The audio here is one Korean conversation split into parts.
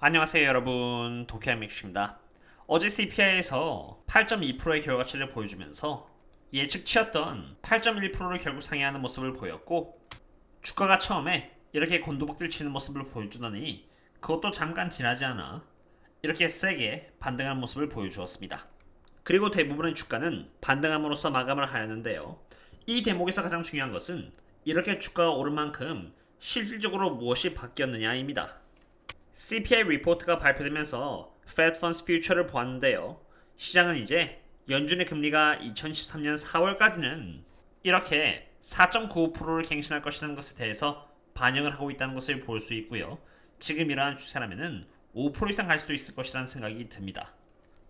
안녕하세요 여러분, 도쿄MX입니다. 어제 CPI에서 8.2%의 결과치를 보여주면서 예측치였던 8.1%를 결국 상회하는 모습을 보였고, 주가가 처음에 이렇게 곤두박질 치는 모습을 보여주더니 그것도 잠깐 지나지 않아 이렇게 세게 반등하는 모습을 보여주었습니다. 그리고 대부분의 주가는 반등함으로써 마감을 하였는데요. 이 대목에서 가장 중요한 것은 이렇게 주가가 오른 만큼 실질적으로 무엇이 바뀌었느냐입니다. CPI 리포트가 발표되면서 Fed Funds Future를 보았는데요. 시장은 이제 연준의 금리가 2013년 4월까지는 이렇게 4.95%를 갱신할 것이라는 것에 대해서 반영을 하고 있다는 것을 볼 수 있고요. 지금 이러한 추세라면 5% 이상 갈 수도 있을 것이라는 생각이 듭니다.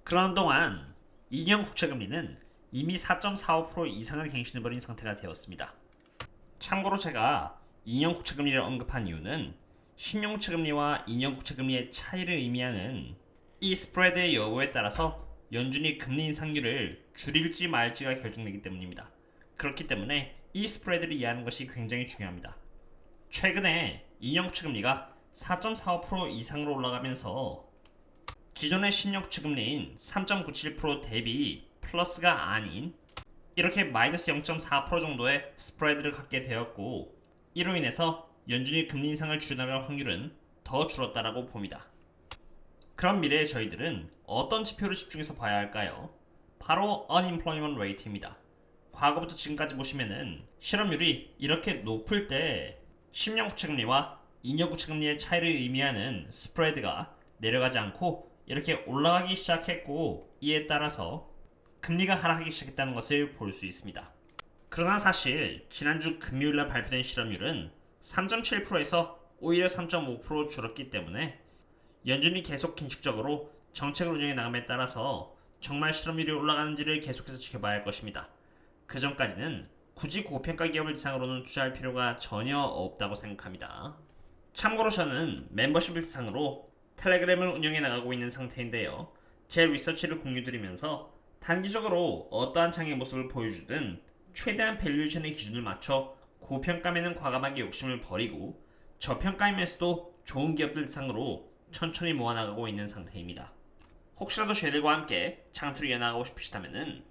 그런 동안 2년 국채금리는 이미 4.45% 이상을 갱신해버린 상태가 되었습니다. 참고로 제가 2년 국채금리를 언급한 이유는 10년 국채금리와 2년 국채금리의 차이를 의미하는 이 스프레드의 여부에 따라서 연준이 금리 인상률을 줄일지 말지가 결정되기 때문입니다. 그렇기 때문에 이 스프레드를 이해하는 것이 굉장히 중요합니다. 최근에 2년 국채금리가 4.45% 이상으로 올라가면서 기존의 10년 국채금리인 3.97% 대비 플러스가 아닌 이렇게 마이너스 0.4% 정도의 스프레드를 갖게 되었고, 이로 인해서 연준이 금리 인상을 줄여나갈 확률은 더 줄었다라고 봅니다. 그럼 미래의 저희들은 어떤 지표를 집중해서 봐야 할까요? 바로 unemployment rate입니다. 과거부터 지금까지 보시면은 실업률이 이렇게 높을 때 10년 국채금리와 2년 국채금리의 차이를 의미하는 스프레드가 내려가지 않고 이렇게 올라가기 시작했고, 이에 따라서 금리가 하락하기 시작했다는 것을 볼 수 있습니다. 그러나 사실 지난주 금요일날 발표된 실업률은 3.7%에서 오히려 3.5% 줄었기 때문에 연준이 계속 긴축적으로 정책을 운영해 나감에 따라서 정말 실업률이 올라가는지를 계속해서 지켜봐야 할 것입니다. 그 전까지는 굳이 고평가 기업을 대상으로는 투자할 필요가 전혀 없다고 생각합니다. 참고로 저는 멤버십을 대상으로 텔레그램을 운영해 나가고 있는 상태인데요. 제 리서치를 공유드리면서 단기적으로 어떠한 장의 모습을 보여주든 최대한 밸류에이션의 기준을 맞춰 고평가면은 과감하게 욕심을 버리고 저평가이면서도 좋은 기업들 대상으로 천천히 모아나가고 있는 상태입니다. 혹시라도 저희들과 함께 장투를 이어나가고 싶으시다면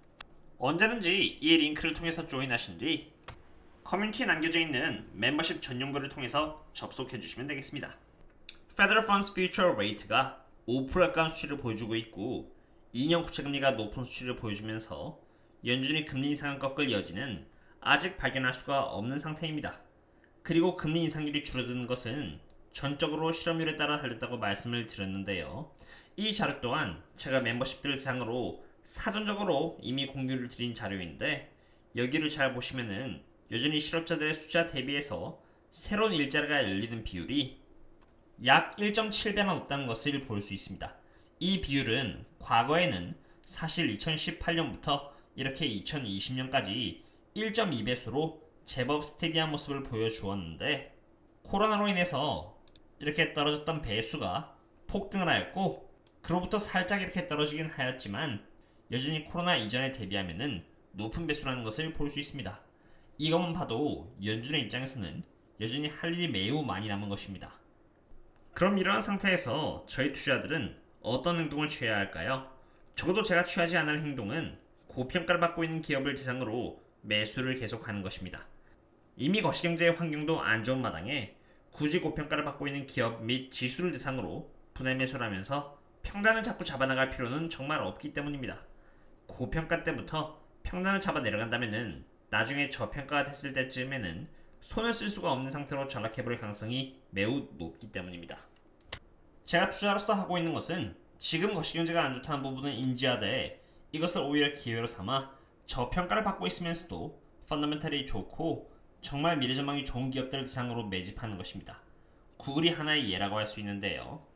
언제든지 이 링크를 통해서 조인하신 뒤 커뮤니티에 남겨져 있는 멤버십 전용글을 통해서 접속해 주시면 되겠습니다. Federal Funds Future Rate가 5% 가까운 수치를 보여주고 있고, 2년 국채금리가 높은 수치를 보여주면서 연준이 금리 인상을 꺾을 여지는 아직 발견할 수가 없는 상태입니다. 그리고 금리 인상률이 줄어드는 것은 전적으로 실업률에 따라 달렸다고 말씀을 드렸는데요. 이 자료 또한 제가 멤버십들 대상으로 사전적으로 이미 공유를 드린 자료인데, 여기를 잘 보시면은 여전히 실업자들의 숫자 대비해서 새로운 일자리가 열리는 비율이 약 1.7배나 높다는 것을 볼 수 있습니다. 이 비율은 과거에는 사실 2018년부터 이렇게 2020년까지 1.2배수로 제법 스테디한 모습을 보여주었는데, 코로나로 인해서 이렇게 떨어졌던 배수가 폭등을 하였고, 그로부터 살짝 이렇게 떨어지긴 하였지만 여전히 코로나 이전에 대비하면 높은 배수라는 것을 볼 수 있습니다. 이것만 봐도 연준의 입장에서는 여전히 할 일이 매우 많이 남은 것입니다. 그럼 이러한 상태에서 저희 투자자들은 어떤 행동을 취해야 할까요? 적어도 제가 취하지 않을 행동은 고평가를 받고 있는 기업을 대상으로 매수를 계속하는 것입니다. 이미 거시경제의 환경도 안 좋은 마당에 굳이 고평가를 받고 있는 기업 및 지수를 대상으로 분할 매수를 하면서 평단을 자꾸 잡아나갈 필요는 정말 없기 때문입니다. 고평가 때부터 평단을 잡아 내려간다면 나중에 저평가가 됐을 때쯤에는 손을 쓸 수가 없는 상태로 전락해버릴 가능성이 매우 높기 때문입니다. 제가 투자로서 하고 있는 것은 지금 거시경제가 안 좋다는 부분을 인지하되 이것을 오히려 기회로 삼아 저평가를 받고 있으면서도 펀더멘탈이 좋고 정말 미래전망이 좋은 기업들을 대상으로 매집하는 것입니다. 구글이 하나의 예라고 할 수 있는데요.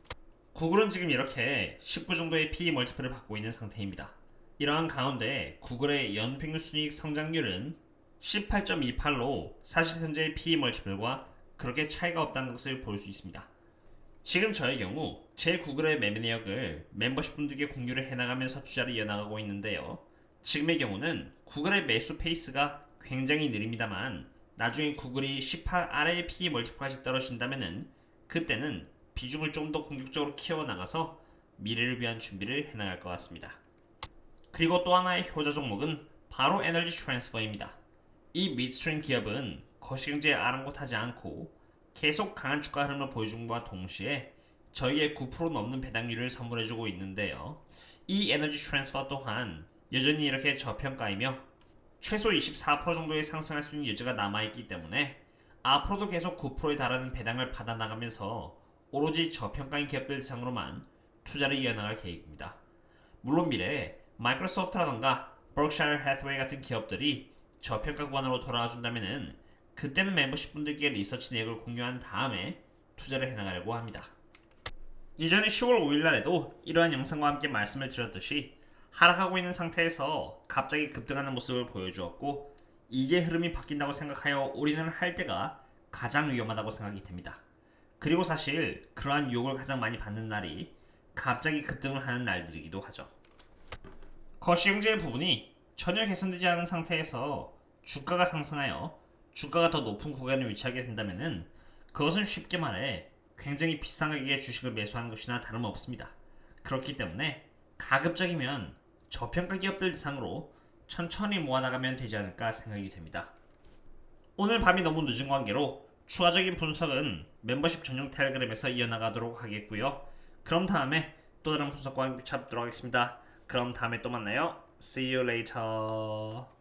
구글은 지금 이렇게 19 정도의 PE 멀티플을 받고 있는 상태입니다. 이러한 가운데 구글의 연평균 순이익 성장률은 18.28로 사실 현재의 PE 멀티플과 그렇게 차이가 없다는 것을 볼 수 있습니다. 지금 저의 경우 제 구글의 매매 내역을 멤버십 분들께 공유를 해나가면서 투자를 이어나가고 있는데요. 지금의 경우는 구글의 매수 페이스가 굉장히 느립니다만 나중에 구글이 18 아래의 PE 멀티플까지 떨어진다면은 그때는 비중을 좀 더 공격적으로 키워나가서 미래를 위한 준비를 해나갈 것 같습니다. 그리고 또 하나의 효자 종목은 바로 에너지 트랜스퍼입니다. 이 미드스트림 기업은 거시경제에 아랑곳하지 않고 계속 강한 주가 흐름을 보여줌과 동시에 저희의 9% 넘는 배당률을 선물해주고 있는데요. 이 에너지 트랜스퍼 또한 여전히 이렇게 저평가이며 최소 24% 정도의 상승할 수 있는 여지가 남아있기 때문에 앞으로도 계속 9%에 달하는 배당을 받아나가면서 오로지 저평가인 기업들 대상으로만 투자를 이어나갈 계획입니다. 물론 미래에 마이크로소프트라던가 버크샤이어 해스웨이 같은 기업들이 저평가 구간으로 돌아와 준다면은 그때는 멤버십 분들께 리서치 내역을 공유한 다음에 투자를 해나가려고 합니다. 이전에 10월 5일날에도 이러한 영상과 함께 말씀을 드렸듯이 하락하고 있는 상태에서 갑자기 급등하는 모습을 보여주었고 이제 흐름이 바뀐다고 생각하여 올인을 할 때가 가장 위험하다고 생각이 됩니다. 그리고 사실 그러한 유혹을 가장 많이 받는 날이 갑자기 급등을 하는 날들이기도 하죠. 거시경제의 부분이 전혀 개선되지 않은 상태에서 주가가 상승하여 주가가 더 높은 구간에 위치하게 된다면 그것은 쉽게 말해 굉장히 비싼 가격에 주식을 매수하는 것이나 다름없습니다. 그렇기 때문에 가급적이면 저평가 기업들 대상으로 천천히 모아나가면 되지 않을까 생각이 됩니다. 오늘 밤이 너무 늦은 관계로 추가적인 분석은 멤버십 전용 텔레그램에서 이어나가도록 하겠고요. 그럼 다음에 또 다른 분석과 함께 찾도록 하겠습니다. 그럼 다음에 또 만나요. See you later.